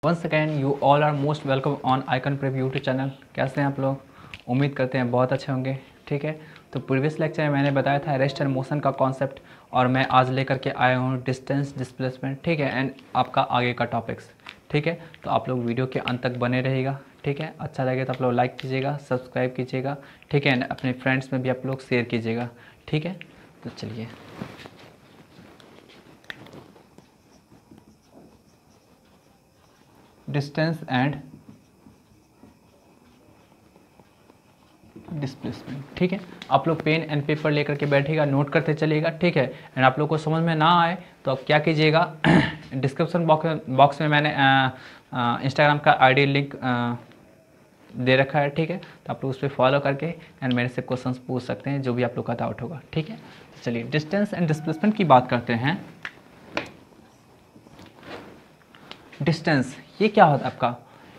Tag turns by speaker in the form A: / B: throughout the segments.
A: Once again you all are most welcome on Icon Prep YouTube channel. कैसे हैं आप लोग? उम्मीद करते हैं बहुत अच्छे होंगे। ठीक है, तो प्रीवियस लेक्चर में मैंने बताया था रेस्ट एंड मोशन का कॉन्सेप्ट, और मैं आज लेकर के आया हूँ डिस्टेंस डिस्प्लेसमेंट। ठीक है, एंड आपका आगे का टॉपिक्स। ठीक है, तो आप लोग वीडियो के अंत तक बने रहिएगा। ठीक है, अच्छा लगे तो आप लोग लाइक कीजिएगा, सब्सक्राइब कीजिएगा। ठीक है, एंड अपने फ्रेंड्स में भी आप लोग शेयर कीजिएगा। ठीक है, तो चलिए डिस्टेंस एंड डिस्प्लेसमेंट। ठीक है, आप लोग पेन एंड पेपर लेकर के बैठिएगा, नोट करते चलिएगा। ठीक है, एंड आप लोग को समझ में ना आए तो आप क्या कीजिएगा, डिस्क्रिप्शन बॉक्स में मैंने इंस्टाग्राम का आईडी लिंक दे रखा है। ठीक है, तो आप लोग उस पर फॉलो करके एंड मेरे से क्वेश्चंस पूछ सकते हैं, जो भी आप लोग का डाउट होगा। ठीक है, तो चलिए डिस्टेंस एंड डिस्प्लेसमेंट की बात करते हैं। डिस्टेंस ये क्या होता है आपका?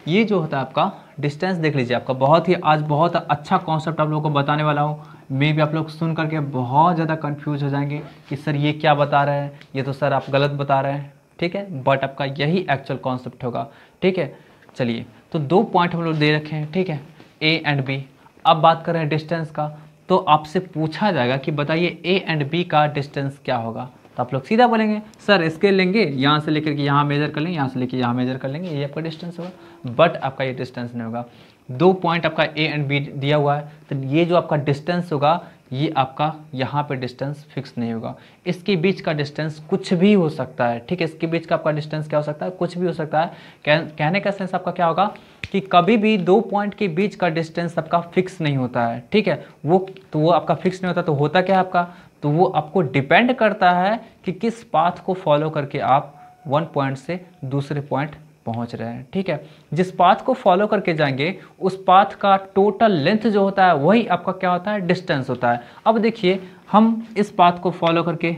A: ये जो होता है आपका डिस्टेंस, देख लीजिए आपका बहुत ही आज बहुत अच्छा कॉन्सेप्ट आप लोगों को बताने वाला हूँ। मे भी आप लोग सुन करके बहुत ज़्यादा कंफ्यूज हो जाएंगे कि सर ये क्या बता रहे हैं, ये तो सर आप गलत बता रहे हैं। ठीक है, बट आपका यही एक्चुअल कॉन्सेप्ट होगा। ठीक है, चलिए तो दो पॉइंट हम लोग दे रखे हैं। ठीक है, ए एंड बी। अब बात कर रहे हैं डिस्टेंस का, तो आपसे पूछा जाएगा कि बताइए ए एंड बी का डिस्टेंस क्या होगा। तो आप लोग सीधा बोलेंगे सर स्केल लेंगे, यहाँ से लेकर के यहाँ मेजर कर लेंगे, यहाँ से लेकर यहाँ मेजर कर लेंगे, ये आपका डिस्टेंस होगा। बट आपका ये डिस्टेंस नहीं होगा। दो पॉइंट आपका ए एंड बी दिया हुआ है, तो ये जो आपका डिस्टेंस होगा ये आपका यहाँ पे डिस्टेंस फिक्स नहीं होगा। इसके बीच का डिस्टेंस कुछ भी हो सकता है। ठीक है, इसके बीच का आपका डिस्टेंस क्या हो सकता है? कुछ भी हो सकता है। कहने का सेंस आपका क्या होगा कि कभी भी दो पॉइंट के बीच का डिस्टेंस आपका फिक्स नहीं होता है। ठीक है, वो आपका फिक्स नहीं होता, तो होता क्या है आपका? तो वो आपको डिपेंड करता है कि किस पाथ को फॉलो करके आप वन पॉइंट से दूसरे पॉइंट पहुंच रहे हैं। ठीक है, जिस पाथ को फॉलो करके जाएंगे उस पाथ का टोटल लेंथ जो होता है वही आपका क्या होता है? डिस्टेंस होता है। अब देखिए हम इस पाथ को फॉलो करके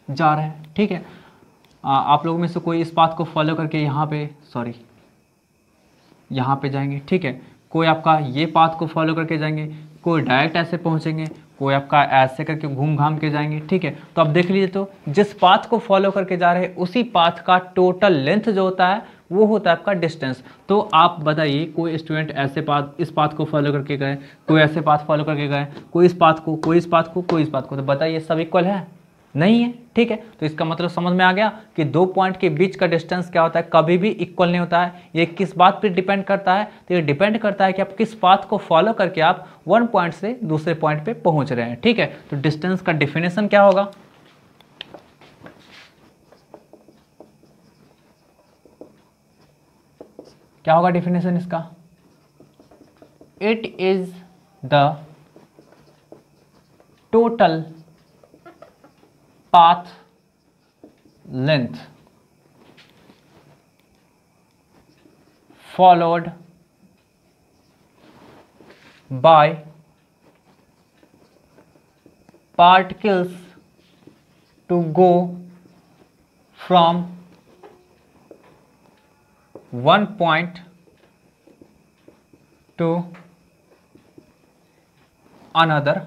A: जा रहे हैं। ठीक है, आप लोगों में से कोई इस पाथ को फॉलो करके यहाँ पे जाएंगे। ठीक है, कोई आपका ये पाथ को फॉलो करके जाएंगे, कोई डायरेक्ट ऐसे पहुंचेंगे, कोई आपका ऐसे करके घूम घाम के जाएंगे। ठीक है, तो अब देख लीजिए, तो जिस पाथ को फॉलो करके जा रहे हैं उसी पाथ का टोटल लेंथ जो होता है वो होता है आपका डिस्टेंस। तो आप बताइए, कोई स्टूडेंट ऐसे इस पाथ को फॉलो करके गए, कोई ऐसे पाथ फॉलो करके गए, कोई इस पाथ को, कोई इस पाथ को, कोई इस पाथ को, तो बताइए सब इक्वल है? नहीं है। ठीक है, तो इसका मतलब समझ में आ गया कि दो पॉइंट के बीच का डिस्टेंस क्या होता है? कभी भी इक्वल नहीं होता है। ये किस बात पे डिपेंड करता है? तो ये डिपेंड करता है कि आप किस पाथ को फॉलो करके आप वन पॉइंट से दूसरे पॉइंट पे पहुंच रहे हैं। ठीक है, तो डिस्टेंस का डेफिनेशन क्या होगा? क्या होगा डेफिनेशन इसका? It is the total path length followed by particles to go from one point to another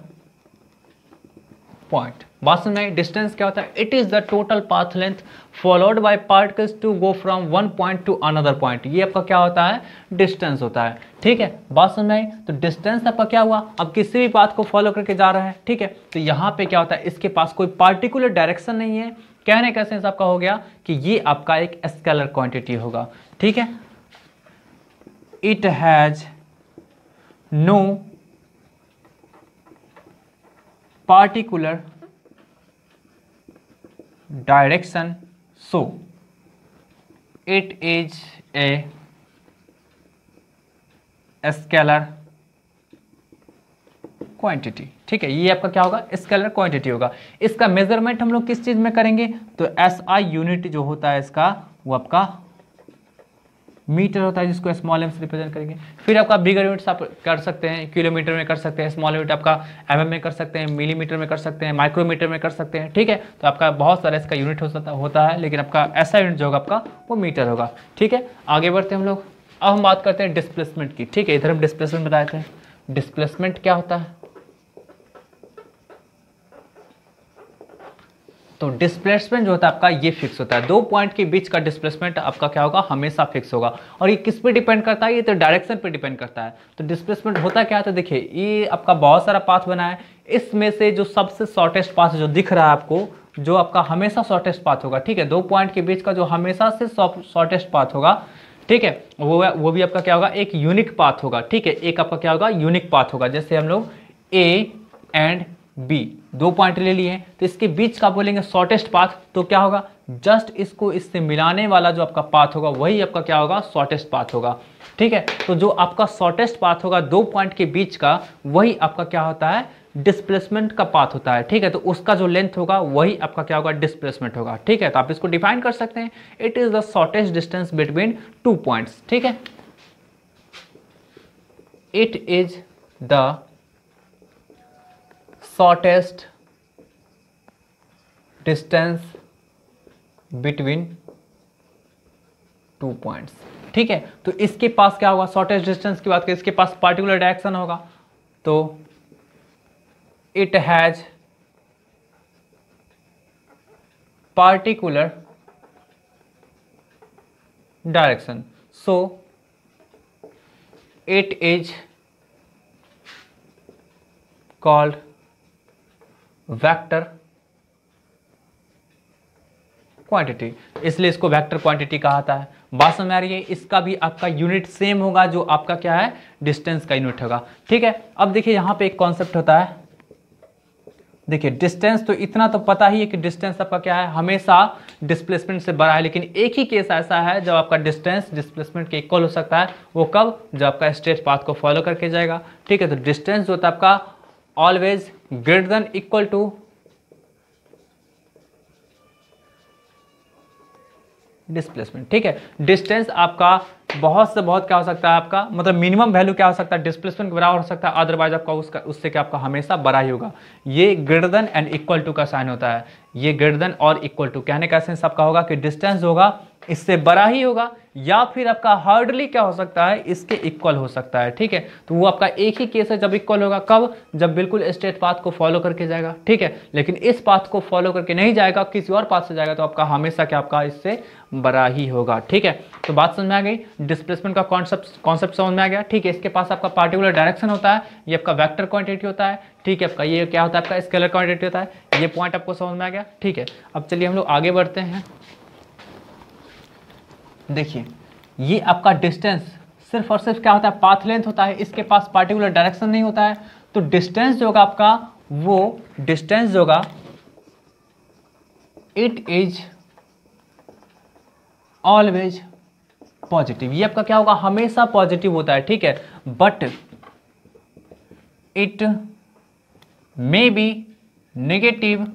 A: point। बात समझ में? डिस्टेंस क्या होता है? It is the total path length followed by particles to go from one point to another point. ये आपका क्या होता है? डिस्टेंस होता है। ठीक है, बात समझ में आई? तो डिस्टेंस आपका क्या हुआ? अब किसी भी पाथ को फॉलो करके जा रहा है। ठीक है, तो यहाँ पे क्या होता है? इसके पास कोई पार्टिकुलर डायरेक्शन नहीं है। कहने का सेंस आपका हो गया कि ये आपका एक स्केलर क्वांटिटी होगा। ठीक है, it has no particular direction, so it is a scalar quantity. ठीक है, ये आपका क्या होगा? स्केलर क्वांटिटी होगा। इसका मेजरमेंट हम लोग किस चीज में करेंगे? तो SI यूनिट जो होता है इसका वो आपका मीटर होता है, जिसको स्मॉल एम से रिप्रेजेंट करेंगे। फिर आपका बिगर यूनिट्स आप कर सकते हैं, किलोमीटर में कर सकते हैं, स्मॉल यूनिट आपका mm में कर सकते हैं, मिलीमीटर में कर सकते हैं, माइक्रोमीटर में कर सकते हैं। ठीक है, तो आपका बहुत सारा इसका यूनिट होता है, लेकिन आपका ऐसा यूनिट जो होगा आपका वो मीटर होगा। ठीक है, आगे बढ़ते हैं हम लोग। अब हम बात करते हैं डिस्प्लेसमेंट की। ठीक है, इधर हम डिस्प्लेसमेंट बताए थे। डिस्प्लेसमेंट क्या होता है? तो डिस्प्लेसमेंट जो होता है आपका ये फिक्स होता है, 2 पॉइंट के बीच का डिस्प्लेसमेंट आपका क्या होगा, हमेशा फिक्स होगा। और ये किस पे डिपेंड करता है, ये तो डायरेक्शन पे डिपेंड करता है। तो डिस्प्लेसमेंट होता क्या है, तो देखिए ये आपका बहुत सारा पाथ बना है, इसमें से जो सबसे शॉर्टेस्ट पाथ जो दिख रहा है आपको, जो आपका हमेशा शॉर्टेस्ट पाथ होगा, ठीक है, 2 पॉइंट के बीच का जो हमेशा से शॉर्टेस्ट पाथ होगा, ठीक है, वो भी आपका क्या होगा, एक यूनिक पाथ होगा, ठीक है, एक आपका क्या होगा, यूनिक पाथ होगा। जैसे हम लोग ए एंड बी 2 पॉइंट ले लिए हैं, तो इसके बीच का बोलेंगे शॉर्टेस्ट पाथ, तो क्या होगा, जस्ट इसको इससे मिलाने वाला जो आपका पाथ होगा वही आपका क्या होगा, शॉर्टेस्ट पाथ होगा, ठीक है। तो जो आपका शॉर्टेस्ट पाथ होगा 2 पॉइंट के बीच का, वही आपका क्या होता है, डिस्प्लेसमेंट का पाथ होता है, ठीक है। तो उसका जो लेंथ होगा वही आपका क्या होगा, डिस्प्लेसमेंट होगा, ठीक है। तो आप इसको डिफाइन कर सकते हैं, it is the shortest distance between 2 points, ठीक है। It is the shortest distance between 2 points, ठीक है। तो इसके पास क्या होगा, शॉर्टेस्ट डिस्टेंस की बात करें, इसके पास पार्टिकुलर डायरेक्शन होगा, तो it has particular direction, so it is called vector quantity, इसलिए इसको वेक्टर क्वांटिटी कहा जाता है। बात समझ आ रही है, इसका भी आपका यूनिट सेम होगा, जो आपका क्या है, डिस्टेंस का यूनिट होगा, ठीक है। अब देखिए यहां पे एक कॉन्सेप्ट होता है, देखिए डिस्टेंस तो इतना तो पता ही है कि डिस्टेंस आपका क्या है, हमेशा डिस्प्लेसमेंट से बड़ा है, लेकिन एक ही केस ऐसा है जब आपका डिस्टेंस डिस्प्लेसमेंट के इक्वल हो सकता है, वो कब, जब आपका स्ट्रेट पाथ को फॉलो करके जाएगा, ठीक है। तो डिस्टेंस जो होता है आपका always greater than equal to displacement, ठीक है। डिस्टेंस आपका बहुत से बहुत क्या हो सकता है, आपका मतलब मिनिमम वैल्यू क्या हो सकता है, डिस्प्लेसमेंट के बराबर हो सकता है, अदरवाइज आपका उससे क्या आपका हमेशा बड़ा ही होगा। ये greater than and equal to का साइन होता है, ये ग्रेटर देन और इक्वल टू कहने का सेंस आपका होगा कि डिस्टेंस होगा इससे बड़ा ही होगा, या फिर आपका हार्डली क्या हो सकता है, इसके इक्वल हो सकता है, ठीक है। तो वो आपका एक ही केस है जब इक्वल होगा, कब, जब बिल्कुल स्ट्रेट पाथ को फॉलो करके जाएगा, ठीक है। लेकिन इस पाथ को फॉलो करके नहीं जाएगा, किसी और पाथ से जाएगा, तो आपका हमेशा क्या आपका इससे बड़ा ही होगा, ठीक है। तो बात समझ में आ गई, डिस्प्लेसमेंट का कॉन्सेप्ट समझ में आ गया, ठीक है। इसके पास आपका पार्टिकुलर डायरेक्शन होता है, ये आपका वेक्टर क्वांटिटी होता है, ठीक है। आपका ये क्या होता है, आपका स्केलर क्वांटिटी होता है। ये पॉइंट आपको समझ में आ गया, ठीक है। अब चलिए हम लोग आगे बढ़ते हैं। देखिए ये आपका डिस्टेंस सिर्फ और सिर्फ क्या होता है, पाथ लेंथ होता है, इसके पास पार्टिकुलर डायरेक्शन नहीं होता है। तो डिस्टेंस जो होगा आपका, वो डिस्टेंस जो होगा, इट इज ऑलवेज पॉजिटिव, ये आपका क्या होगा, हमेशा पॉजिटिव होता है, ठीक है। But it may be negative,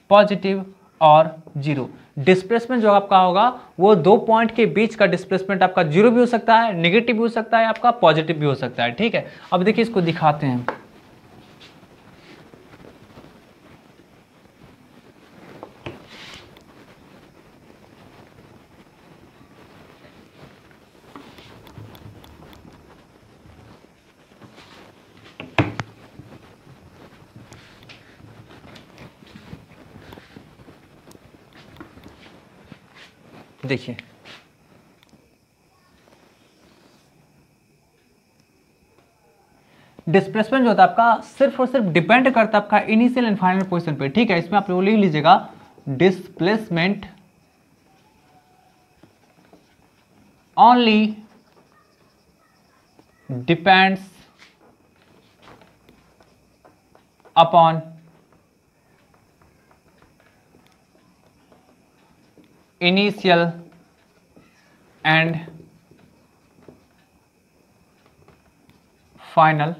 A: positive और जीरो। डिस्प्लेसमेंट जो आपका होगा, वो 2 पॉइंट के बीच का डिस्प्लेसमेंट आपका जीरो भी हो सकता है, नेगेटिव भी हो सकता है, आपका पॉजिटिव भी हो सकता है, ठीक है। अब देखिए इसको दिखाते हैं। देखिए डिस्प्लेसमेंट जो होता है आपका, सिर्फ और सिर्फ डिपेंड करता है आपका इनिशियल एंड फाइनल पोजीशन पे, ठीक है। इसमें आप लोग लिख लीजिएगा, displacement only depends upon initial and final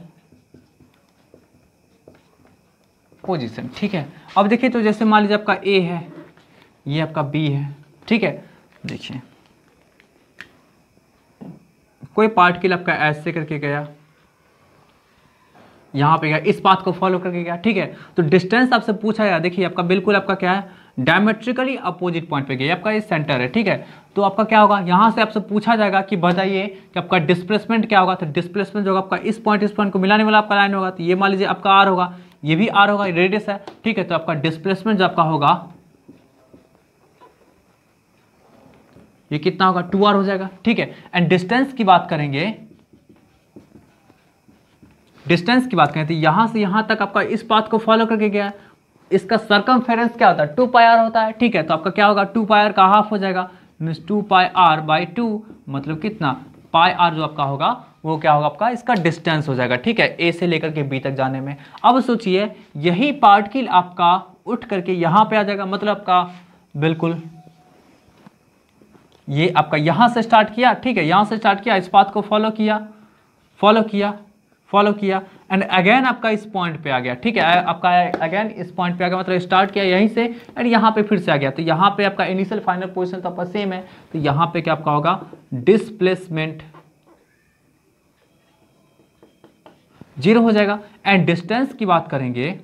A: position, ठीक है। अब देखिए तो जैसे मान लीजिए आपका ए है, ये आपका बी है, ठीक है। देखिए कोई पार्टिकल आपका ऐसे करके गया, यहाँ पे गया, इस पाथ को फॉलो करके गया, ठीक है। तो डिस्टेंस आपसे पूछा गया, देखिए आपका बिल्कुल आपका क्या है, डायमेट्रिकली अपोजिट पॉइंट पे गया, आपका ये सेंटर है, ठीक है। तो आपका क्या होगा, यहाँ से आपसे पूछा जाएगा कि बताइए कि आपका डिस्प्लेसमेंट क्या होगा। तो डिस्प्लेसमेंट जो होगा आपका इस पॉइंट को मिलाने वाला आपका लाइन होगा, तो ये मान लीजिए आपका आर होगा, ये भी आर होगा, रेडियस है, ठीक है। तो आपका डिस्प्लेसमेंट जो आपका होगा, ये कितना होगा 2r हो जाएगा, ठीक है। एंड डिस्टेंस की बात करेंगे, डिस्टेंस की बात करें तो यहां से यहां तक आपका इस पाथ को फॉलो करके गया, इसका सर्कमफेरेंस क्या होता है 2πr होता है, ठीक है। तो आपका क्या होगा 2πr का हाफ हो जाएगा, मीन्स 2πr/2 मतलब कितना πr जो आपका होगा वो क्या होगा आपका इसका डिस्टेंस हो जाएगा, ठीक है, ए से लेकर के बी तक जाने में। अब सोचिए यही पार्टिकल आपका उठ करके यहां पे आ जाएगा, मतलब आपका बिल्कुल ये आपका यहां से स्टार्ट किया, ठीक है, यहां से स्टार्ट किया, इस पाथ को फॉलो किया एंड अगेन आपका इस पॉइंट पे आ गया, ठीक है, आपका अगेन इस पॉइंट पे आ गया, मतलब स्टार्ट किया यहीं से एंड यहाँ पे फिर से आ गया। तो यहाँ पे आपका इनिशियल फाइनल पोजीशन तो आपका सेम है, तो यहाँ पे क्या आपका होगा डिस्प्लेसमेंट 0 हो जाएगा। एंड डिस्टेंस की बात करेंगे,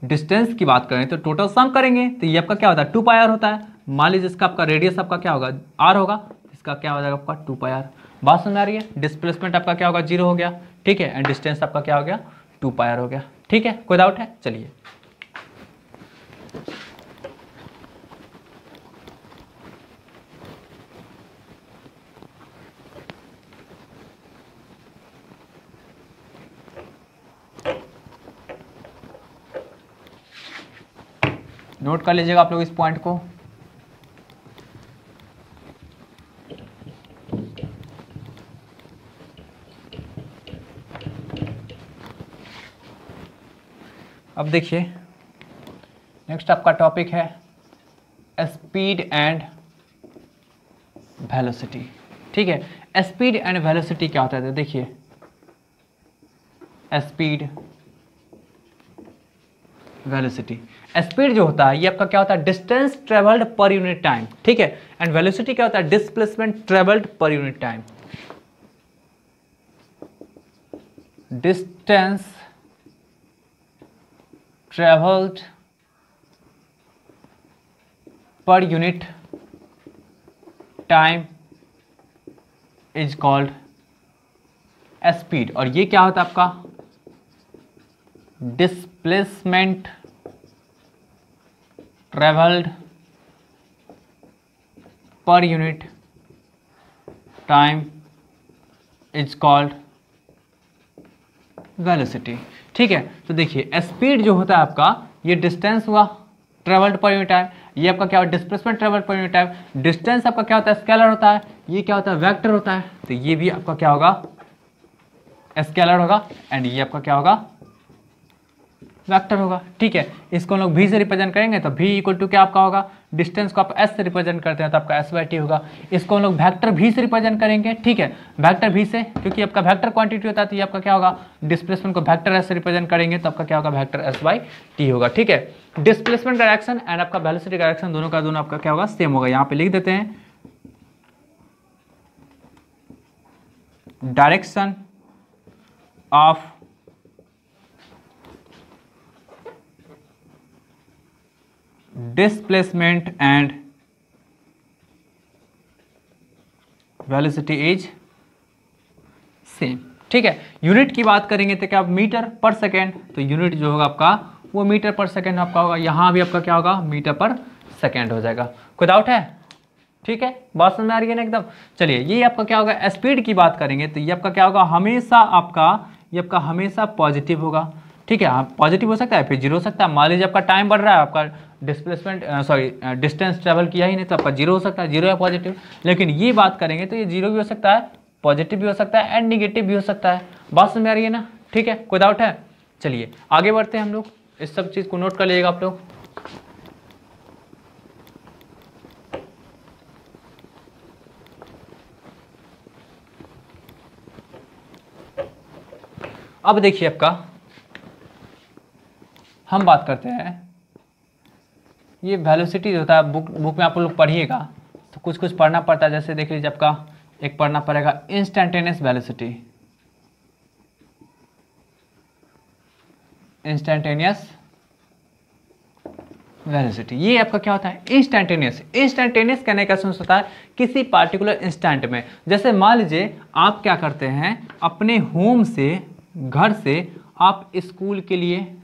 A: डिस्टेंस की बात करें तो टोटल सम करेंगे तो ये आपका क्या होता है 2πr होता है। मान लीजिए इसका आपका रेडियस आपका क्या होगा r होगा, इसका क्या हो जाएगा आपका 2πr। बात समझ आ रही है, डिस्प्लेसमेंट आपका क्या होगा 0 हो गया, ठीक है, एंड डिस्टेंस आपका क्या हो गया 2πr हो गया, ठीक है, कोई डाउट है? चलिए नोट कर लीजिएगा आप लोग इस पॉइंट को। अब देखिए नेक्स्ट आपका टॉपिक है स्पीड एंड वेलोसिटी, ठीक है। स्पीड एंड वेलोसिटी क्या होता है, तो देखिए स्पीड वेलोसिटी, स्पीड जो होता है ये आपका क्या होता है distance travelled per unit time, ठीक है, एंड वेलोसिटी क्या होता है displacement travelled per unit time. Distance travelled per unit time is called speed, और ये क्या होता है आपका displacement travelled per unit time is called velocity, ठीक है। तो देखिए स्पीड जो होता है आपका ये डिस्टेंस हुआ ट्रेवल्ड पर यूनिट टाइम, ये आपका क्या होता है displacement travelled per unit time. Distance आपका क्या होता है स्केलर होता है, ये क्या होता है वेक्टर होता है, तो ये भी आपका क्या होगा स्केलर होगा एंड ये आपका क्या होगा वेक्टर होगा, ठीक है। इसको हम लोग v से रिप्रेजेंट करेंगे तो v इक्वल टू क्या आपका होगा डिस्टेंस को आप s से रिप्रेजेंट करते हैं तो आपका s/t होगा। इसको हम लोग वेक्टर v से रिप्रेजेंट करेंगे, ठीक है, वेक्टर v से, क्योंकि आपका वेक्टर क्वांटिटी होता है तो ये आपका क्या होगा डिस्प्लेसमेंट को वेक्टर s से रिप्रेजेंट करेंगे तो आपका क्या होगा वेक्टर s/t होगा, ठीक है। डिस्प्लेसमेंट डायरेक्शन एंड आपका वेलोसिटी डायरेक्शन दोनों का दोनों आपका क्या होगा सेम होगा। यहाँ पे लिख देते हैं direction of displacement and velocity is same, ठीक है। यूनिट की बात करेंगे तो क्या मीटर पर सेकेंड, तो यूनिट जो होगा आपका वो मीटर पर सेकेंड आपका होगा, यहाँ भी आपका क्या होगा मीटर पर सेकेंड हो जाएगा। कोई डाउट है? ठीक है, बात समझ में आ रही है ना एकदम। चलिए ये आपका क्या होगा स्पीड की बात करेंगे तो ये आपका क्या होगा हमेशा आपका ये आपका हमेशा पॉजिटिव होगा, ठीक है। हाँ पॉजिटिव हो सकता है फिर जीरो हो सकता है। मान लीजिए आपका टाइम बढ़ रहा है, आपका डिस्प्लेसमेंट डिस्टेंस ट्रेवल किया ही नहीं तो आपका जीरो हो सकता है, जीरो या पॉजिटिव। लेकिन ये बात करेंगे तो ये जीरो भी हो सकता है, पॉजिटिव भी हो सकता है एंड निगेटिव भी हो सकता है। बात समझ में आ रही है ना? ठीक है, कोई डाउट है? चलिए आगे बढ़ते हैं हम लोग, इस सब चीज़ को नोट कर लीजिएगा आप लोग। अब देखिए आपका हम बात करते हैं ये वेलोसिटी जो होता है, बुक में आप लोग पढ़िएगा तो कुछ कुछ पढ़ना पड़ता है। जैसे देख लीजिए आपका एक पढ़ना पड़ेगा इंस्टेंटेनियस वेलोसिटी, इंस्टेंटेनियस वेलोसिटी ये आपका क्या होता है इंस्टेंटेनियस। इंस्टेंटेनियस कहने का सेंस होता है किसी पार्टिकुलर इंस्टेंट में। जैसे मान लीजिए आप क्या करते हैं अपने होम से घर से आप स्कूल के लिए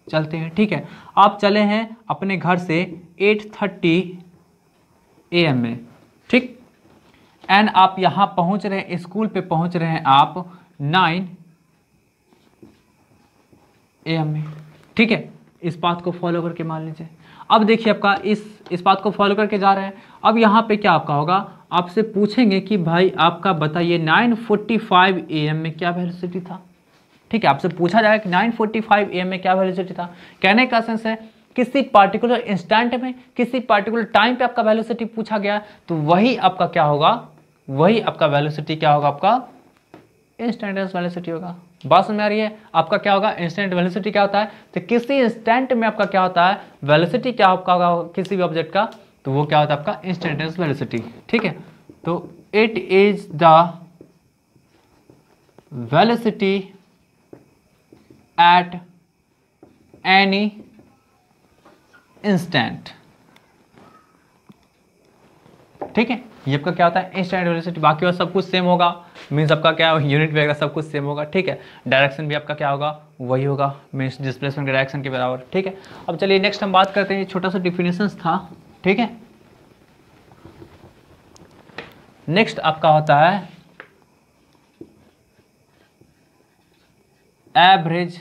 A: चलते हैं, ठीक है। आप चले हैं अपने घर से 8:30 AM में, ठीक। एंड आप यहाँ पहुँच रहे हैं, स्कूल पे पहुँच रहे हैं आप 9 AM में, ठीक है। इस बात को फॉलो करके मान लीजिए। अब देखिए आपका इस बात को फॉलो करके जा रहे हैं। अब यहाँ पे क्या आपका होगा, आपसे पूछेंगे कि भाई आपका बताइए 9:45 AM में क्या वेलोसिटी था, ठीक है। आपसे पूछा जाएगा कि 9:45 AM में क्या वेलोसिटी था। कहने का सेंस है किसी पार्टिकुलर इंस्टेंट में, किसी पार्टिकुलर टाइम पे आपका वेलोसिटी पूछा गया, तो वही आपका क्या होगा, वही आपका वेलोसिटी क्या होगा, आपका इंस्टेंटेनियस वेलोसिटी होगा। बात समझ में आ रही है? आपका क्या होगा, इंस्टेंट वेलोसिटी क्या होता है, तो किसी इंस्टेंट में आपका क्या होता है, वेलोसिटी क्या आपका होगा किसी भी ऑब्जेक्ट का, तो वो क्या होता है आपका इंस्टेंटेनियस वेलोसिटी, ठीक है। तो it is the velocity at any instant, ठीक है। ये आपका क्या होता है, इंस्टेंट वेलोसिटी। बाकी और सब कुछ सेम होगा, मीन्स आपका क्या यूनिट वगैरह सब कुछ सेम होगा, ठीक है। डायरेक्शन भी आपका क्या होगा, वही होगा, मीन्स डिस्प्लेसमेंट के डायरेक्शन के बराबर, ठीक है। अब चलिए नेक्स्ट हम बात करते हैं, छोटा सा डिफिनेशन था, ठीक है। नेक्स्ट आपका होता है एवरेज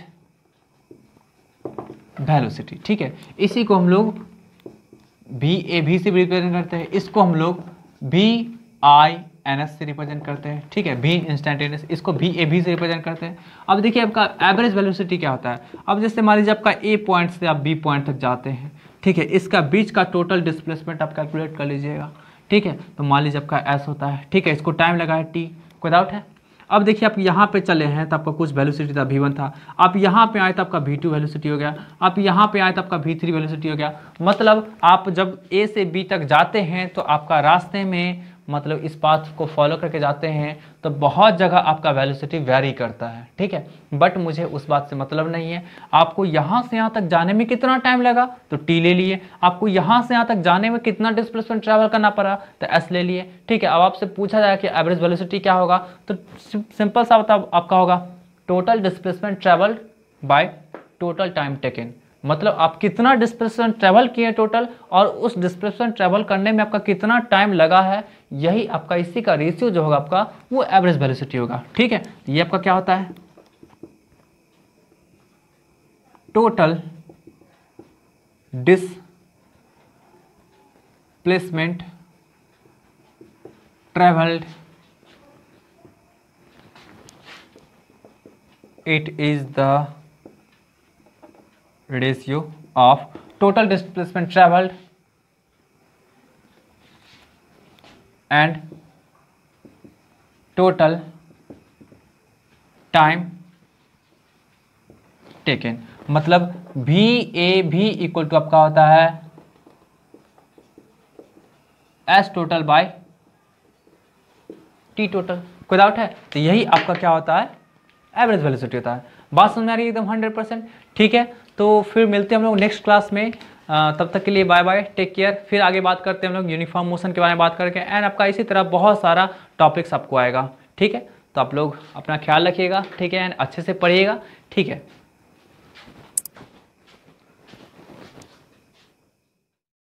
A: वेलोसिटी, ठीक है। इसी को हम लोग VAV से रिप्रेजेंट करते हैं, इसको हम लोग VINS से रिप्रेजेंट करते हैं, ठीक है। V इंस्टेंटेनियस, इसको VAV से रिप्रेजेंट करते हैं। अब देखिए आपका एवरेज वेलोसिटी क्या होता है। अब जैसे मान लीजिए आपका A पॉइंट से आप B पॉइंट तक जाते हैं, ठीक है। इसका बीच का टोटल डिस्प्लेसमेंट आप कैलकुलेट कर लीजिएगा, ठीक है। तो मान लीजिए आपका S होता है, ठीक है। इसको टाइम लगा है T, कोई डाउट है? अब देखिए आप यहाँ पे चले हैं तो आपका कुछ वेलोसिटी था V1 था, आप यहाँ पे आए तो आपका V2 वेलोसिटी हो गया, आप यहाँ पे आए तो आपका V3 वेलोसिटी हो गया। मतलब आप जब A से B तक जाते हैं तो आपका रास्ते में, मतलब इस पाथ को फॉलो करके जाते हैं तो बहुत जगह आपका वेलोसिटी वेरी करता है, ठीक है। बट मुझे उस बात से मतलब नहीं है। आपको यहाँ से यहाँ तक जाने में कितना टाइम लगा, तो T ले लिए। आपको यहाँ से यहाँ तक जाने में कितना डिस्प्लेसमेंट ट्रैवल करना पड़ा, तो S ले लिए, ठीक है। अब आपसे पूछा जाए कि एवरेज वेलोसिटी क्या होगा, तो सिंपल सा बता आपका होगा total displacement travel by total time taken. मतलब आप कितना डिस्प्लेसमेंट ट्रैवल किए टोटल, और उस डिस्प्लेसमेंट ट्रैवल करने में आपका कितना टाइम लगा है, यही आपका इसी का रेशियो जो होगा आपका वो एवरेज वेलोसिटी होगा, ठीक है। ये आपका क्या होता है, total displacement travelled, it is the ratio of total displacement traveled and total time taken। मतलब VAV इक्वल टू आपका होता है S total by T total, कोई डाउट है? तो यही आपका क्या होता है, एवरेज वेलोसिटी होता है। बात समझ में आ रही है एकदम 100%, ठीक है। तो फिर मिलते हैं हम लोग नेक्स्ट क्लास में, तब तक के लिए बाय बाय, टेक केयर। फिर आगे बात करते हैं हम लोग यूनिफॉर्म मोशन के बारे में बात करके, एंड आपका इसी तरह बहुत सारा टॉपिक्स आपको आएगा, ठीक है। तो आप लोग अपना ख्याल रखिएगा, ठीक है, एंड अच्छे से पढ़िएगा, ठीक है।